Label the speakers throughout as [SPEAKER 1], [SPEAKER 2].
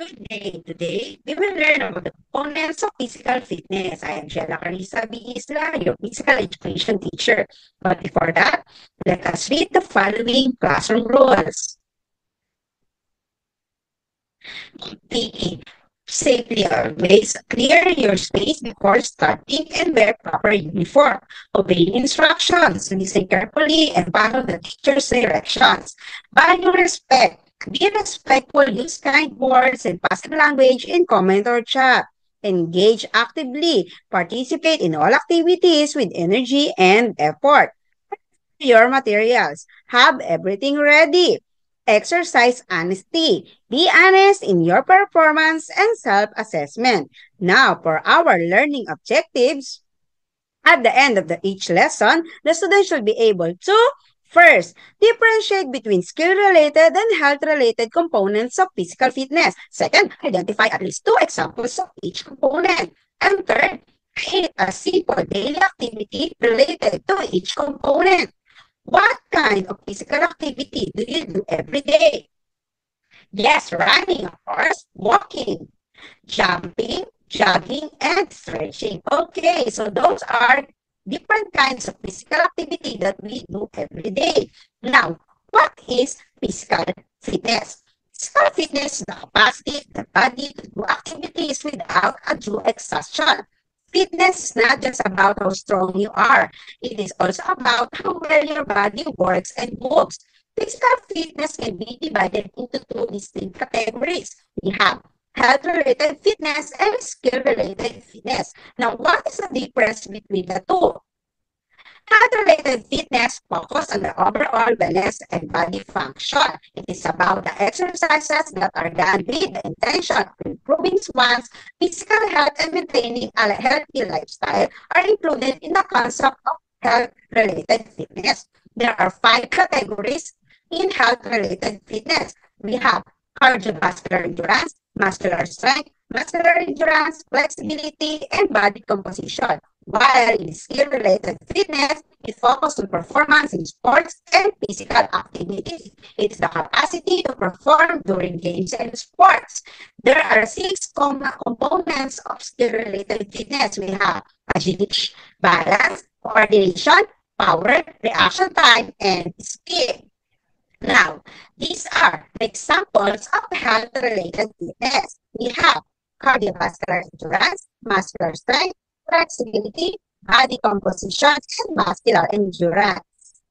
[SPEAKER 1] Good day. Today, we will learn about the components of physical fitness. I am Jella Carissa B. Isla, your physical education teacher. But before that, let us read the following classroom rules. PE. Safely always clear your space before starting and wear proper uniform. Obey instructions, listen carefully, and follow the teacher's directions. Value respect. Be respectful, use kind words and positive language in comment or chat. Engage actively. Participate in all activities with energy and effort. Your materials. Have everything ready. Exercise honesty. Be honest in your performance and self-assessment. Now, for our learning objectives, at the end of each lesson, the student should be able to first, differentiate between skill-related and health-related components of physical fitness. Second, identify at least two examples of each component. And third, create a simple daily activity related to each component. What kind of physical activity do you do every day? Yes, running, of course, walking, jumping, jogging, and stretching. Okay, so those are different kinds of physical activity that we do every day. Now, what is physical fitness? Physical fitness is the capacity of the body to do activities without undue exhaustion. Fitness is not just about how strong you are. It is also about how well your body works and moves. Physical fitness can be divided into two distinct categories. We have health-related fitness and skill-related fitness. Now, what is the difference between the two? Health-related fitness focus on the overall wellness and body function. It is about the exercises that are done with the intention of improving one's physical health and maintaining a healthy lifestyle are included in the concept of health-related fitness. There are 5 categories in health-related fitness. We have cardiovascular endurance, muscular strength, muscular endurance, flexibility, and body composition. While in skill-related fitness, it focuses on performance in sports and physical activities. It is the capacity to perform during games and sports. There are 6 components of skill-related fitness. We have agility, balance, coordination, power, reaction time, and speed. Now, these are the examples of health-related fitness. We have cardiovascular endurance, muscular strength, flexibility, body composition, and muscular endurance.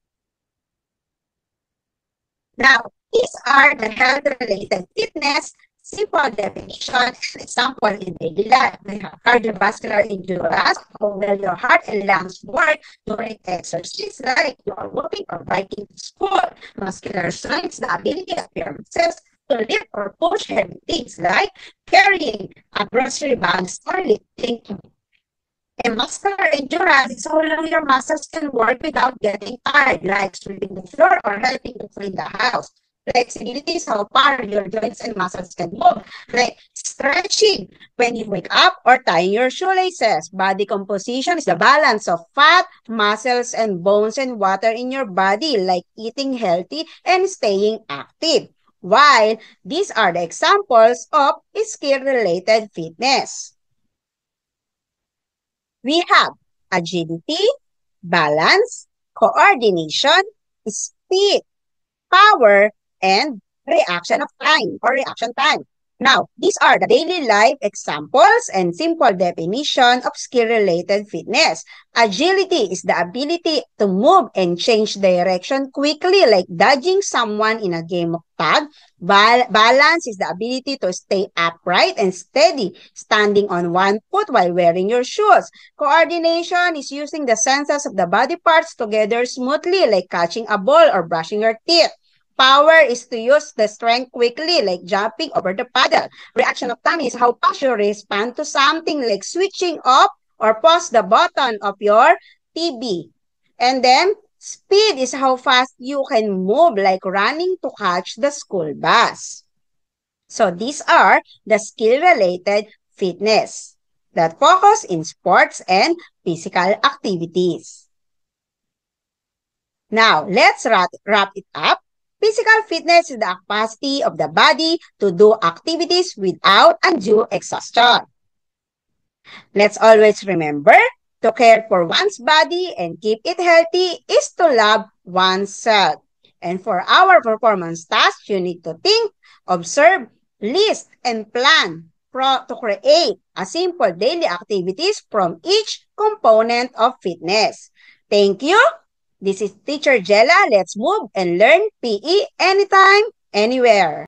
[SPEAKER 1] Now, these are the health-related fitness, simple definition, and example in daily life. We have cardiovascular endurance, how well your heart and lungs work during exercise, like you are walking or biking to school. Muscular strength, the ability of your muscles to lift or push heavy things, like carrying a grocery bags or lifting. And muscular endurance is how long your muscles can work without getting tired, like sweeping the floor or helping to clean the house. Flexibility is how far your joints and muscles can move, like stretching when you wake up or tying your shoelaces. Body composition is the balance of fat, muscles, and bones and water in your body, like eating healthy and staying active. While these are the examples of skill-related fitness. We have agility, balance, coordination, speed, power, and reaction time. Now, these are the daily life examples and simple definition of skill-related fitness. Agility is the ability to move and change direction quickly, like dodging someone in a game of tag. Balance is the ability to stay upright and steady, standing on one foot while wearing your shoes. Coordination is using the senses of the body parts together smoothly, like catching a ball or brushing your teeth. Power is to use the strength quickly, like jumping over the paddle. Reaction of time is how fast you respond to something, like switching off or pause the button of your TV. And then, speed is how fast you can move, like running to catch the school bus. So these are the skill-related fitness that focus in sports and physical activities. Now, let's wrap it up.
[SPEAKER 2] Physical fitness is the capacity of the body to do activities without undue exhaustion. Let's always remember, to care for one's body and keep it healthy is to love oneself. And for our performance tasks, you need to think, observe, list, and plan to create a simple daily activities from each component of fitness. Thank you. This is Teacher Jella. Let's move and learn PE anytime, anywhere.